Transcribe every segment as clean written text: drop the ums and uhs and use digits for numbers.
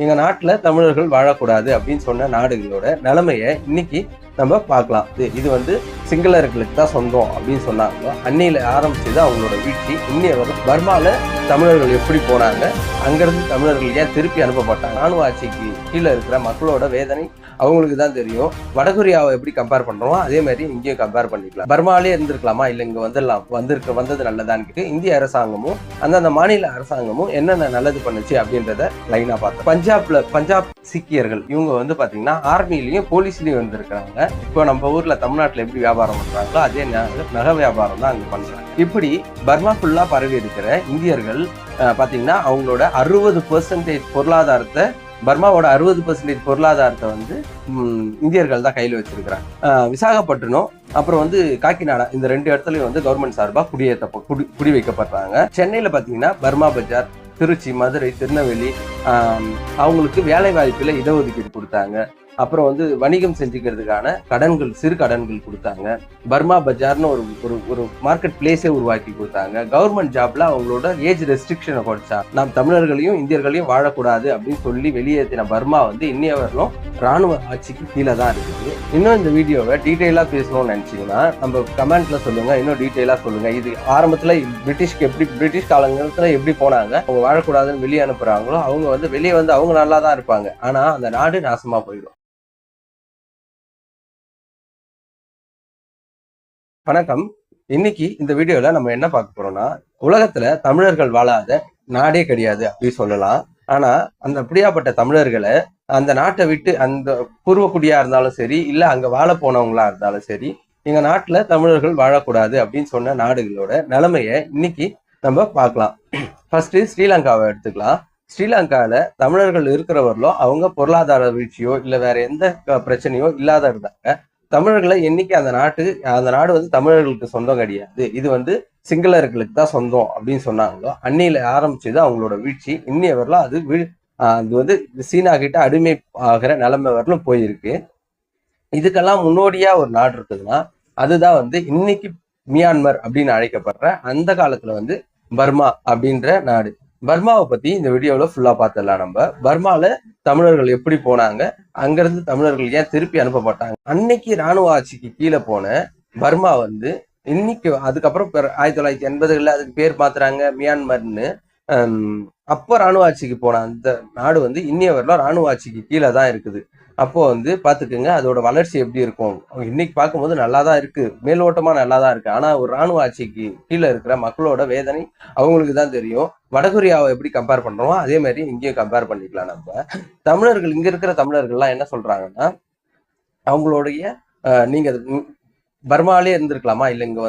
எங்க நாட்டுல தமிழர்கள் வாழக்கூடாது அப்படின்னு சொன்ன நாடுகளோட நிலைமையை இன்னைக்கு நம்ம பார்க்கலாம். இது வந்து சிங்களர்களுக்கு தான் சொந்தம் அப்படின்னு சொன்னாங்களோ அன்னையில ஆரம்பிச்சது அவங்களோட வீழ்ச்சி. இன்னைய வரும் பர்மால தமிழர்கள் எப்படி போனாங்க, அங்கிருந்து தமிழர்கள் ஏன் திருப்பி அனுப்பப்பட்டாங்க, ராணுவ ஆட்சிக்கு கீழே இருக்கிற மக்களோட வேதனை அவங்களுக்கு தான் தெரியும். வடகொரியாவை எப்படி கம்பேர் பண்றோமோ அதே மாதிரி இங்கேயும் கம்பேர் பண்ணிக்கலாம். பர்மாலே இருந்திருக்கலாமா இல்ல இங்க வந்தது நல்லதான்னு இந்திய அரசாங்கமும் அந்தந்த மாநில அரசாங்கமும் என்னென்ன நல்லது பண்ணுச்சு அப்படின்றத லைனா பார்த்தோம். பஞ்சாப் சீக்கியர்கள் இவங்க வந்து பாத்தீங்கன்னா ஆர்மிலையும் போலீஸ்லயும் வந்திருக்காங்க. இப்போ நம்ம ஊர்ல தமிழ்நாட்டுல எப்படி வியாபாரம் பண்றாங்களோ அதே நகை வியாபாரம் தான் அங்க பண்றாங்க. இப்படி பர்மா ஃபுல்லா பரவி இருக்கிற இந்தியர்கள் பாத்தீங்கன்னா அவங்களோட 60% பொருளாதாரத்தை, பர்மாவோட 60% பொருளாதாரத்தை வந்து இந்தியர்கள் தான் கையில் வச்சிருக்கிறாங்க. விசாகப்பட்டினம் அப்புறம் வந்து காக்கிநாடா இந்த 2 இடத்துலயும் வந்து கவர்மெண்ட் சார்பா குடி வைக்கப்படுறாங்க. சென்னையில பாத்தீங்கன்னா பர்மா பஜார், திருச்சி, மதுரை, திருநெல்வேலி அவங்களுக்கு வேலை வாய்ப்புல இடஒதுக்கீடு கொடுத்தாங்க. அப்புறம் வந்து வணிகம் செஞ்சுக்கிறதுக்கான கடன்கள், சிறு கடன்கள் கொடுத்தாங்க. பர்மா பஜார்னு ஒரு மார்க்கெட் பிளேஸே உருவாக்கி கொடுத்தாங்க. கவர்மெண்ட் ஜாப்ல அவங்களோட ஏஜ் ரெஸ்ட்ரிக்ஷனை குறைச்சா நாம் தமிழர்களையும் இந்தியர்களையும் வாழக்கூடாது அப்படின்னு சொல்லி வெளியேற்றின பர்மா வந்து இன்னைய வரலும் ராணுவ ஆட்சிக்கு கீழே தான் இருக்குது. இன்னும் இந்த வீடியோவை டீட்டெயிலா பேசணும்னு நினைச்சீங்கன்னா நம்ம கமெண்ட்ல சொல்லுங்க, இன்னும் டீட்டெயிலா சொல்லுங்க. இது ஆரம்பத்துல பிரிட்டிஷ் காலங்கள்ல எப்படி போனாங்க, அவங்க வாழக்கூடாதுன்னு வெளியே அனுப்புறாங்களோ அவங்க வந்து வெளியே வந்து அவங்க நல்லா தான் இருப்பாங்க, ஆனா அந்த நாடு நாசமா போயிடும். வணக்கம். இன்னைக்கு இந்த வீடியோல நம்ம என்ன பார்க்க போறோம்னா, உலகத்துல தமிழர்கள் வாழாத நாடே கிடையாது அப்படின்னு சொல்லலாம். ஆனா அந்த அப்படியாப்பட்ட தமிழர்களை அந்த நாட்டை விட்டு, அந்த பூர்வக்குடியா இருந்தாலும் சரி இல்ல அங்க வாழ போனவங்களா இருந்தாலும் சரி, எங்க நாட்டுல தமிழர்கள் வாழக்கூடாது அப்படின்னு சொன்ன நாடுகளோட நிலைமையை இன்னைக்கு நம்ம பார்க்கலாம். ஃபர்ஸ்ட் ஸ்ரீலங்காவை எடுத்துக்கலாம். ஸ்ரீலங்கால தமிழர்கள் இருக்கிறவர்களோ அவங்க பொருளாதார வீழ்ச்சியோ இல்ல வேற எந்த பிரச்சனையோ இல்லாத இருந்தாங்க. தமிழர்களை என்னைக்கு அந்த நாடு வந்து தமிழர்களுக்கு சொந்தம் கிடையாது, இது வந்து சிங்களர்களுக்கு தான் சொந்தம் அப்படின்னு சொன்னாங்களோ அன்னையில ஆரம்பிச்சது அவங்களோட வீழ்ச்சி. இன்னைய வரலாம் அது வந்து சீனா கிட்ட அடிமை ஆகிற நிலைமை வரலும் போயிருக்கு. இதுக்கெல்லாம் முன்னோடியா ஒரு நாடு இருக்குதுன்னா அதுதான் வந்து இன்னைக்கு மியான்மர் அப்படின்னு அழைக்கப்படுற அந்த காலத்துல வந்து பர்மா அப்படின்ற நாடு. பர்மாவை பத்தி இந்த வீடியோல ஃபுல்லா பார்த்துடலாம். நம்ம பர்மால தமிழர்கள் எப்படி போனாங்க, அங்கிருந்து தமிழர்கள் ஏன் திருப்பி அனுப்பப்பட்டாங்க. அன்னைக்கு ராணுவ ஆட்சிக்கு கீழே போன பர்மா வந்து இன்னைக்கு அதுக்கப்புறம் 1980களில் அதுக்கு பேர் மாத்துறாங்க மியான்மர்னு. அப்போ ராணுவ ஆட்சிக்கு போன அந்த நாடு வந்து இன்னைய வரலாம் ராணுவ ஆட்சிக்கு கீழே தான் இருக்குது. அப்போ வந்து பாத்துக்குங்க அதோட வளர்ச்சி எப்படி இருக்கும். இன்னைக்கு பார்க்கும்போது நல்லா தான் இருக்கு, மேலோட்டமா நல்லா தான் இருக்கு. ஆனா ஒரு ராணுவ ஆட்சிக்கு கீழே இருக்கிற மக்களோட வேதனை அவங்களுக்கு தான் தெரியும். வடகொரியாவை எப்படி கம்பேர் பண்றோமோ அதே மாதிரி இங்கேயும் கம்பேர் பண்ணிக்கலாம். நம்ம தமிழர்கள், இங்க இருக்கிற தமிழர்கள்லாம் என்ன சொல்றாங்கன்னா, அவங்களுடைய நீங்க பர்மாலே இருந்திருக்கலாமா இல்ல இங்க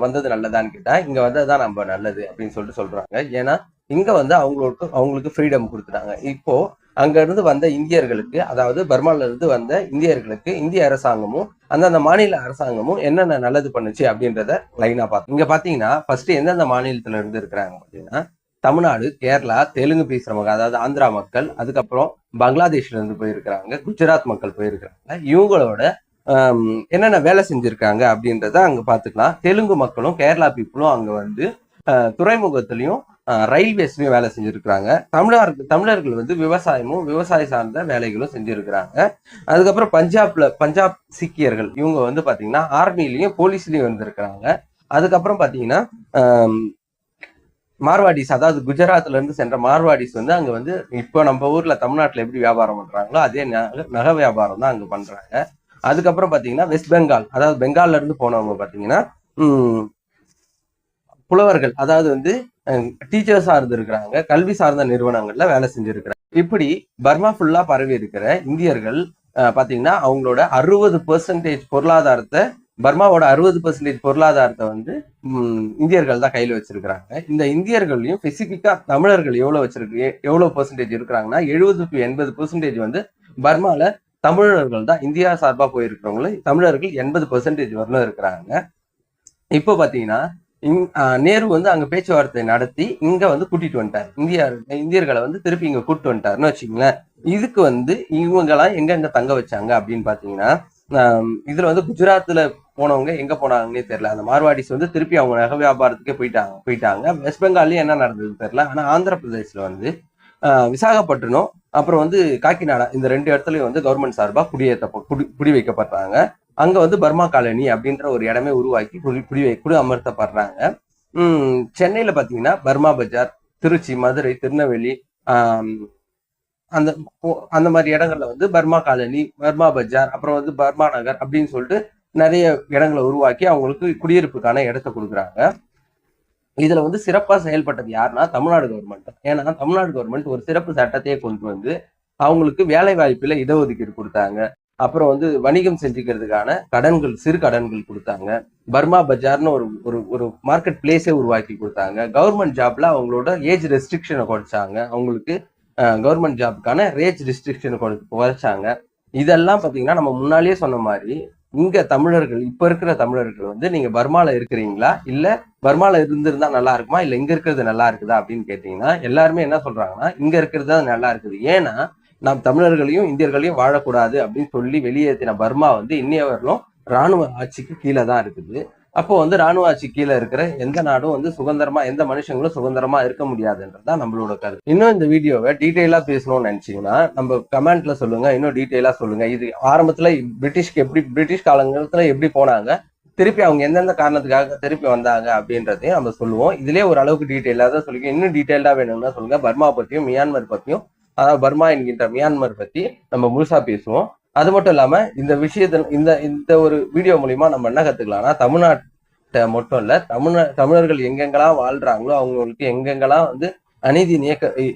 வந்தது நல்லதான்னு கேட்டா இங்க வந்ததுதான் நம்ம நல்லது அப்படின்னு சொல்றாங்க. ஏன்னா இங்க வந்து அவங்களுக்கு ஃப்ரீடம் கொடுத்துட்டாங்க. இப்போ அங்க இருந்து வந்த இந்தியர்களுக்கு, அதாவது பர்மால இருந்து வந்த இந்தியர்களுக்கு இந்திய அரசாங்கமும் அந்தந்த மாநில அரசாங்கமும் என்னென்ன நல்லது பண்ணுச்சு அப்படின்றத லைனா பார்த்தோம். இங்க பாத்தீங்கன்னா ஃபர்ஸ்ட் எந்தெந்த மாநிலத்துல இருந்து இருக்கிறாங்க பாத்தீங்கன்னா, தமிழ்நாடு, கேரளா, தெலுங்கு பேசுறவங்க அதாவது ஆந்திரா மக்கள், அதுக்கப்புறம் பங்களாதேஷ்ல இருந்து போயிருக்கிறாங்க, குஜராத் மக்கள் போயிருக்கிறாங்க. இவங்களோட என்னென்ன வேலை செஞ்சிருக்காங்க அப்படின்றத அங்க பாத்துக்கலாம். தெலுங்கு மக்களும் கேரளா பீப்புளும் அங்க வந்து துறைமுகத்திலையும் ரயில்வேஸ்லயும் வேலை செஞ்சிருக்கிறாங்க. தமிழர்கள் வந்து விவசாய சார்ந்த வேலைகளும் செஞ்சிருக்கிறாங்க. அதுக்கப்புறம் பஞ்சாப் சீக்கியர்கள் இவங்க வந்து பாத்தீங்கன்னா ஆர்மிலையும் போலீஸ்லயும் வந்திருக்கிறாங்க. அதுக்கப்புறம் பாத்தீங்கன்னா மார்வாடிஸ், அதாவது குஜராத்ல இருந்து சென்ற மார்வாடிஸ் வந்து அங்க வந்து இப்போ நம்ம ஊர்ல தமிழ்நாட்டுல எப்படி வியாபாரம் பண்றாங்களோ அதே நகை வியாபாரம் தான் அங்க பண்றாங்க. அதுக்கப்புறம் பாத்தீங்கன்னா வெஸ்ட் பெங்கால், அதாவது பெங்கால்ல இருந்து போனவங்க பாத்தீங்கன்னா புலவர்கள், அதாவது வந்து டீச்சர்ஸா இருந்திருக்கிறாங்க, கல்வி சார்ந்த நிறுவனங்கள்ல வேலை செஞ்சிருக்கிறாங்க. இப்படி பர்மா ஃபுல்லா பரவி இருக்கிற இந்தியர்கள் பாத்தீங்கன்னா அவங்களோட 60% பொருளாதாரத்தை, பர்மாவோட 60% பொருளாதாரத்தை வந்து இந்தியர்கள் தான் கையில வச்சிருக்கிறாங்க. இந்த இந்தியர்களையும் ஸ்பெசிபிக்கா தமிழர்கள் எவ்வளவு பெர்சன்டேஜ் இருக்கிறாங்கன்னா 70 to 80% வந்து பர்மால தமிழர்கள் தான். இந்தியா சார்பா போயிருக்கிறவங்களும் தமிழர்கள் 80% வரலும் இருக்கிறாங்க. இப்போ பாத்தீங்கன்னா நேரு வந்து அங்க பேச்சுவார்த்தை நடத்தி இங்க வந்து கூட்டிட்டு வந்துட்டார். இந்தியர்களை வந்து திருப்பி இங்க கூட்டிட்டு வந்துட்டாருன்னு வச்சுங்களேன். இதுக்கு வந்து இவங்கெல்லாம் எங்க தங்க வச்சாங்க அப்படின்னு பாத்தீங்கன்னா, இதுல வந்து குஜராத்ல போனவங்க எங்க போனாங்கன்னே தெரியல. அந்த மார்வாடிஸ் வந்து திருப்பி அவங்க நகை வியாபாரத்துக்கே போயிட்டாங்க. வெஸ்ட் பெங்கால்லயும் என்ன நடந்தது தெரியல. ஆனா ஆந்திர பிரதேஷ்ல வந்து விசாகப்பட்டினம் அப்புறம் வந்து காக்கிநாடா இந்த 2 இடத்துலயும் வந்து கவர்மெண்ட் சார்பா குடி வைக்கப்படுறாங்க. அங்க வந்து பர்மா காலனி அப்படின்ற ஒரு இடமே உருவாக்கி குடி அமர்த்தப்படுறாங்க. சென்னையில பாத்தீங்கன்னா பர்மா பஜார், திருச்சி, மதுரை, திருநெல்வேலி, அந்த அந்த மாதிரி இடங்கள்ல வந்து பர்மா காலனி, பர்மா பஜார், அப்புறம் வந்து பர்மா நகர் அப்படின்னு சொல்லிட்டு நிறைய இடங்களை உருவாக்கி அவங்களுக்கு குடியிருப்புக்கான இடத்தை கொடுக்குறாங்க. இதுல வந்து சிறப்பா செயல்பட்டது யாருன்னா தமிழ்நாடு கவர்மெண்ட். ஏன்னா தமிழ்நாடு கவர்மெண்ட் ஒரு சிறப்பு சட்டத்தையே கொண்டு வந்து அவங்களுக்கு வேலை வாய்ப்புல இடஒதுக்கீடு கொடுத்தாங்க. அப்புறம் வந்து வணிகம் செஞ்சுக்கிறதுக்கான கடன்கள், சிறு கடன்கள் கொடுத்தாங்க. பர்மா பஜார்னு ஒரு ஒரு ஒரு மார்க்கெட் பிளேஸே உருவாக்கி கொடுத்தாங்க. கவர்மெண்ட் ஜாப்ல அவங்களோட ஏஜ் ரெஸ்ட்ரிக்ஷனை குறைச்சாங்க. அவங்களுக்கு கவர்மெண்ட் ஜாப்க்கான ஏஜ் ரெஸ்ட்ரிக்ஷனை குறைச்சாங்க. இதெல்லாம் பாத்தீங்கன்னா நம்ம முன்னாலேயே சொன்ன மாதிரி இங்க தமிழர்கள், இப்ப இருக்கிற தமிழர்கள் வந்து நீங்க பர்மால இருக்கிறீங்களா, இல்ல பர்மால இருந்திருந்தா நல்லா இருக்குமா, இல்ல இங்க இருக்கிறது நல்லா இருக்குதா அப்படின்னு கேட்டீங்கன்னா எல்லாருமே என்ன சொல்றாங்கன்னா இங்க இருக்கிறது தான் நல்லா இருக்குது. ஏன்னா நாம் தமிழர்களையும் இந்தியர்களையும் வாழக்கூடாது அப்படின்னு சொல்லி வெளியேற்றின பர்மா வந்து இன்னைய வரலும் ராணுவ ஆட்சிக்கு கீழே தான் இருக்குது. அப்போ வந்து ராணுவ ஆட்சி கீழே இருக்கிற எந்த நாடும் வந்து சுதந்திரமா, எந்த மனுஷங்களும் சுதந்திரமா இருக்க முடியாதுன்றதுதான் நம்மளோட கருத்து. இன்னும் இந்த வீடியோவை டீட்டெயிலா பேசணும்னு நினைச்சீங்கன்னா நம்ம கமெண்ட்ல சொல்லுங்க, இன்னும் டீட்டெயிலா சொல்லுங்க. இது ஆரம்பத்துல பிரிட்டிஷ் காலங்கள்ல எப்படி போனாங்க, திருப்பி அவங்க எந்தெந்த காரணத்துக்காக திருப்பி வந்தாங்க அப்படின்றதையும் நம்ம சொல்லுவோம். இதுலயே ஒரு அளவுக்கு டீட்டெயிலா தான் சொல்லுங்க. இன்னும் டீட்டெயிலா வேணும்னா சொல்லுங்க. பர்மா பத்தியும் மியான்மர் பத்தியும், அதாவது பர்மா என்கின்ற மியான்மர் பத்தி நம்ம முழுசா பேசுவோம். அது மட்டும் இல்லாம இந்த விஷயத்த இந்த ஒரு வீடியோ மூலியமா நம்ம என்ன கத்துக்கலாம்னா, தமிழ்நாட்டை மட்டும் இல்ல, தமிழர்கள் எங்கெங்கெல்லாம் வாழ்றாங்களோ அவங்களுக்கு எங்கெங்கெல்லாம் வந்து அநீதி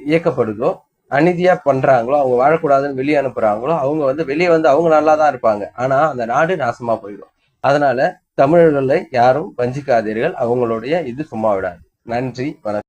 இயக்கப்படுதோ, அநீதியா பண்றாங்களோ, அவங்க வாழக்கூடாதுன்னு வெளியே அனுப்புறாங்களோ, அவங்க வந்து வெளியே வந்து அவங்க நல்லா தான் இருப்பாங்க. ஆனா அந்த நாடு நாசமா போயிடும். அதனால தமிழர்களை யாரும் வஞ்சிக்காதீர்கள். அவங்களுடைய இது சும்மா விடாது. நன்றி, வணக்கம்.